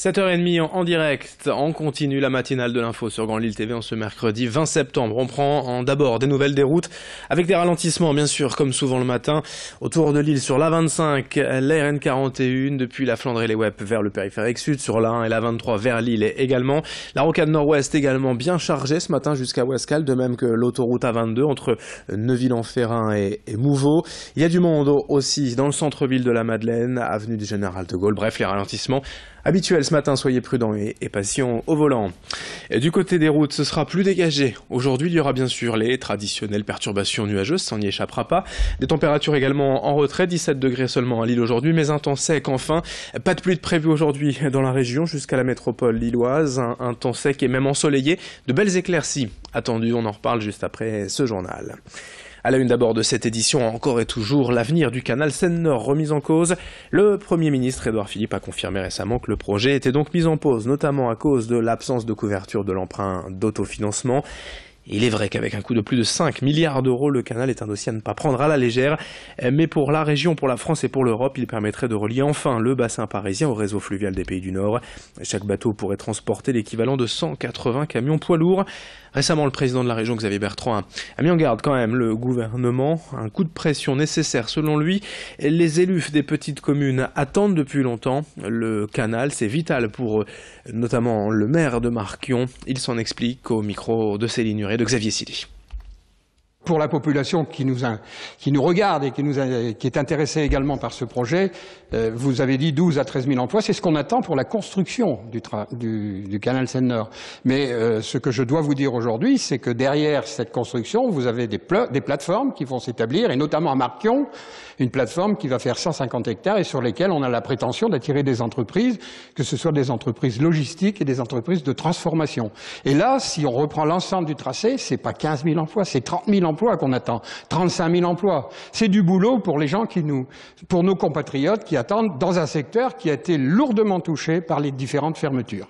7h30 en direct, on continue la matinale de l'info sur Grand Lille TV en ce mercredi 20 septembre. On prend d'abord des nouvelles des routes avec des ralentissements bien sûr comme souvent le matin autour de Lille sur l'A25, la RN41 depuis la Flandre-les-Wep vers le périphérique sud, sur l'A1 et l'A23 vers Lille également. La rocade nord-ouest également bien chargée ce matin jusqu'à Ouescal, de même que l'autoroute A22 entre Neuville-en-Ferrain et Mouveau. Il y a du monde aussi dans le centre-ville de la Madeleine, avenue du Général de Gaulle. Bref, les ralentissements habituel ce matin, soyez prudents et patients au volant. Et du côté des routes, ce sera plus dégagé. Aujourd'hui, il y aura bien sûr les traditionnelles perturbations nuageuses, ça n'y échappera pas. Des températures également en retrait, 17 degrés seulement à Lille aujourd'hui, mais un temps sec enfin. Pas de pluie de prévu aujourd'hui dans la région jusqu'à la métropole lilloise. Un temps sec et même ensoleillé. De belles éclaircies attendues, on en reparle juste après ce journal. À la une d'abord de cette édition, encore et toujours, l'avenir du canal Seine-Nord remis en cause. Le Premier ministre Édouard Philippe a confirmé récemment que le projet était donc mis en pause, notamment à cause de l'absence de couverture de l'emprunt d'autofinancement. Il est vrai qu'avec un coût de plus de 5 milliards d'euros, le canal est un dossier à ne pas prendre à la légère. Mais pour la région, pour la France et pour l'Europe, il permettrait de relier enfin le bassin parisien au réseau fluvial des pays du Nord. Chaque bateau pourrait transporter l'équivalent de 180 camions poids lourds. Récemment, le président de la région, Xavier Bertrand, a mis en garde quand même le gouvernement. Un coup de pression nécessaire selon lui. Les élus des petites communes attendent depuis longtemps le canal. C'est vital pour notamment le maire de Marquion. Il s'en explique au micro de Céline Nuret et de Xavier Silly. Pour la population qui nous regarde et qui est intéressée également par ce projet, vous avez dit 12 à 13 000 emplois, c'est ce qu'on attend pour la construction du canal Seine-Nord. Mais ce que je dois vous dire aujourd'hui, c'est que derrière cette construction, vous avez des plateformes qui vont s'établir, et notamment à Marquion, une plateforme qui va faire 150 hectares et sur lesquelles on a la prétention d'attirer des entreprises, que ce soit des entreprises logistiques et des entreprises de transformation. Et là, si on reprend l'ensemble du tracé, c'est pas 15 000 emplois, c'est 30 000 emplois qu'on attend, 35 000 emplois. C'est du boulot pour les gens pour nos compatriotes qui attendent dans un secteur qui a été lourdement touché par les différentes fermetures.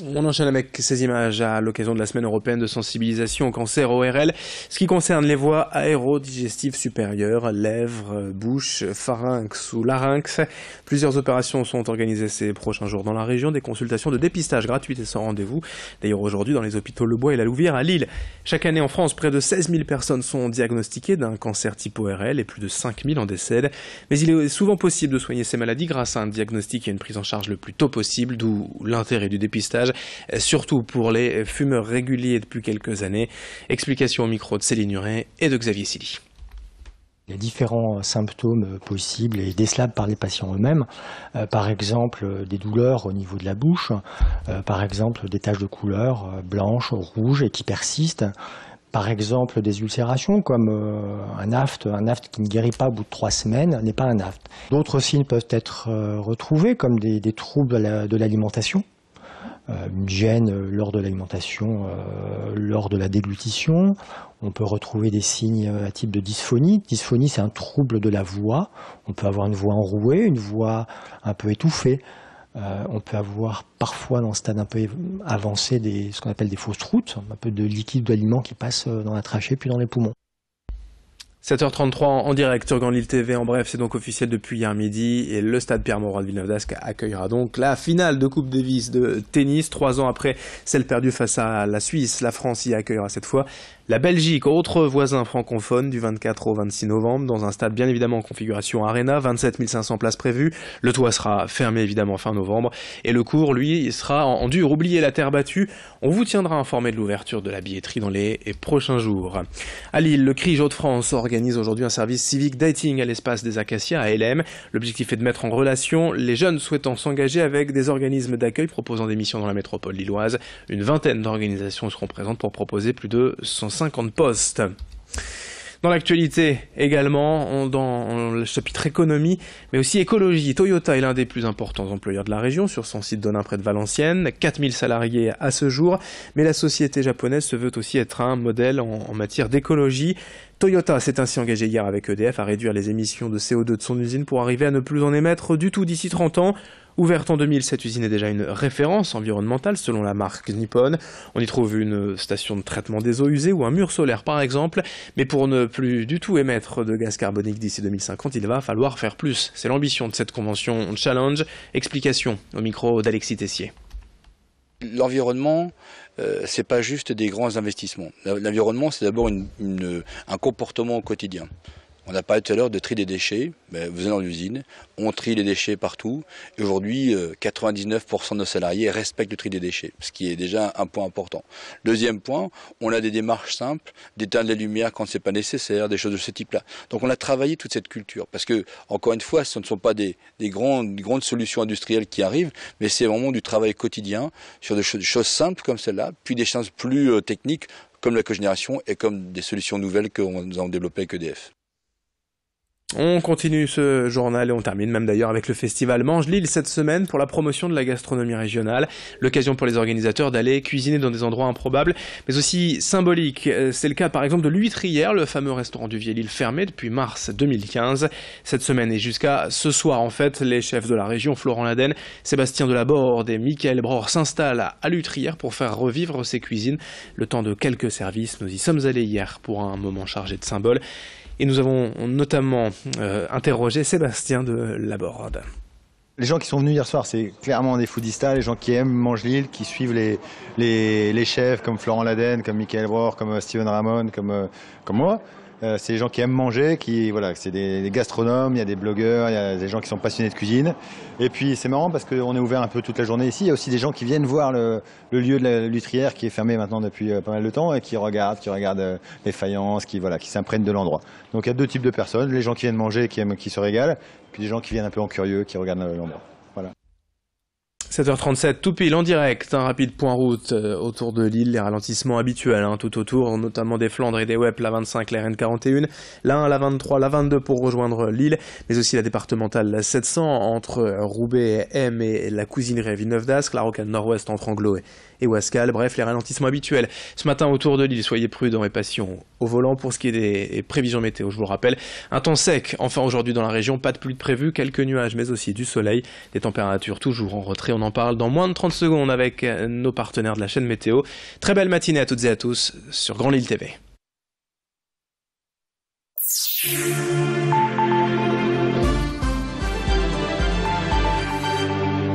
On enchaîne avec ces images à l'occasion de la semaine européenne de sensibilisation au cancer ORL. Ce qui concerne les voies aérodigestives supérieures, lèvres, bouche, pharynx ou larynx. Plusieurs opérations sont organisées ces prochains jours dans la région. Des consultations de dépistage gratuites et sans rendez-vous. D'ailleurs aujourd'hui dans les hôpitaux Le Bois et la Louvière à Lille. Chaque année en France, près de 16 000 personnes sont diagnostiquées d'un cancer type ORL et plus de 5 000 en décèdent. Mais il est souvent possible de soigner ces maladies grâce à un diagnostic et une prise en charge le plus tôt possible, d'où l'intérêt du dépistage. Surtout pour les fumeurs réguliers depuis quelques années. Explication au micro de Céline Nuret et de Xavier Silly. Il y a différents symptômes possibles et décelables par les patients eux-mêmes. Par exemple, des douleurs au niveau de la bouche, par exemple des taches de couleur blanches, rouges et qui persistent. Par exemple, des ulcérations comme un aphte qui ne guérit pas au bout de 3 semaines n'est pas un aphte. D'autres signes peuvent être retrouvés comme des troubles de l'alimentation. Une gêne lors de l'alimentation, lors de la déglutition. On peut retrouver des signes à type de dysphonie. Dysphonie, c'est un trouble de la voix. On peut avoir une voix enrouée, une voix un peu étouffée. On peut avoir parfois, dans ce stade un peu avancé, ce qu'on appelle des fausses routes, un peu de liquide d'aliment qui passe dans la trachée puis dans les poumons. 7h33 en direct sur Grand Lille TV. En bref, c'est donc officiel depuis hier midi et le stade Pierre-Mauroy de Villeneuve-d'Ascq accueillera donc la finale de Coupe Davis de tennis. 3 ans après celle perdue face à la Suisse, la France y accueillera cette fois la Belgique, autre voisin francophone, du 24 au 26 novembre, dans un stade bien évidemment en configuration Arena, 27 500 places prévues. Le toit sera fermé évidemment fin novembre et le court, lui, sera en dur. Oubliez la terre battue. On vous tiendra informé de l'ouverture de la billetterie dans les prochains jours. À Lille, le CRIJ Hauts-de-France organise aujourd'hui un service civique dating à l'espace des Acacias à LM. L'objectif est de mettre en relation les jeunes souhaitant s'engager avec des organismes d'accueil proposant des missions dans la métropole lilloise. Une vingtaine d'organisations seront présentes pour proposer plus de 150 postes. Dans l'actualité également, dans le chapitre économie, mais aussi écologie, Toyota est l'un des plus importants employeurs de la région sur son site d'Onin près de Valenciennes, 4000 salariés à ce jour, mais la société japonaise se veut aussi être un modèle en matière d'écologie. Toyota s'est ainsi engagé hier avec EDF à réduire les émissions de CO2 de son usine pour arriver à ne plus en émettre du tout d'ici 30 ans. Ouverte en 2000, cette usine est déjà une référence environnementale selon la marque Nippon. On y trouve une station de traitement des eaux usées ou un mur solaire par exemple. Mais pour ne plus du tout émettre de gaz carbonique d'ici 2050, il va falloir faire plus. C'est l'ambition de cette convention Challenge. Explication au micro d'Alexis Tessier. L'environnement, c'est pas juste des grands investissements. L'environnement, c'est d'abord un comportement au quotidien. On a parlé tout à l'heure de tri des déchets. Vous allez dans l'usine, on trie les déchets partout. Et aujourd'hui, 99% de nos salariés respectent le tri des déchets, ce qui est déjà un point important. Deuxième point, on a des démarches simples, d'éteindre les lumières quand c'est pas nécessaire, des choses de ce type-là. Donc on a travaillé toute cette culture, parce que encore une fois, ce ne sont pas des grandes solutions industrielles qui arrivent, mais c'est vraiment du travail quotidien sur des choses simples comme celle-là, puis des choses plus techniques comme la cogénération et comme des solutions nouvelles que nous avons développées avec EDF. On continue ce journal et on termine même d'ailleurs avec le festival Mange Lille cette semaine pour la promotion de la gastronomie régionale. L'occasion pour les organisateurs d'aller cuisiner dans des endroits improbables, mais aussi symboliques. C'est le cas par exemple de l'Huîtrière, le fameux restaurant du Vieux-Lille fermé depuis mars 2015. Cette semaine et jusqu'à ce soir en fait, les chefs de la région, Florent Laden, Sébastien Delaborde et Michael Bror s'installent à l'Huîtrière pour faire revivre ces cuisines. Le temps de quelques services, nous y sommes allés hier pour un moment chargé de symboles. Et nous avons notamment interrogé Sébastien Delaborde. Les gens qui sont venus hier soir, c'est clairement des foodistas, les gens qui aiment Mange Lille, qui suivent les chefs comme Florent Laden, comme Michael Bror, comme Steven Ramon, comme moi. C'est des gens qui aiment manger, c'est des gastronomes, il y a des blogueurs, il y a des gens qui sont passionnés de cuisine. Et puis c'est marrant parce qu'on est ouvert un peu toute la journée ici. Il y a aussi des gens qui viennent voir le lieu de l'Huîtrière qui est fermé maintenant depuis pas mal de temps et qui regardent les faïences, qui s'imprègnent de l'endroit. Donc il y a deux types de personnes, les gens qui viennent manger, qui se régalent, puis des gens qui viennent un peu en curieux, qui regardent l'endroit. Voilà. 7h37, tout pile en direct, un rapide point route autour de Lille, les ralentissements habituels tout autour, notamment des Flandres et des Wep, la 25, la RN41, la 1, la 23, la 22 pour rejoindre Lille, mais aussi la départementale la 700 entre Roubaix et M et la cousinerie à Villeneuve-d'Ascq, la rocade nord-ouest entre Anglo et Ouascal, bref, les ralentissements habituels. Ce matin autour de Lille, soyez prudents et patients au volant pour ce qui est des prévisions météo, je vous le rappelle. Un temps sec, enfin aujourd'hui dans la région, pas de pluie de prévu, quelques nuages mais aussi du soleil, des températures toujours en retrait, on en parle dans moins de 30 secondes avec nos partenaires de la chaîne météo. Très belle matinée à toutes et à tous sur Grand Lille TV.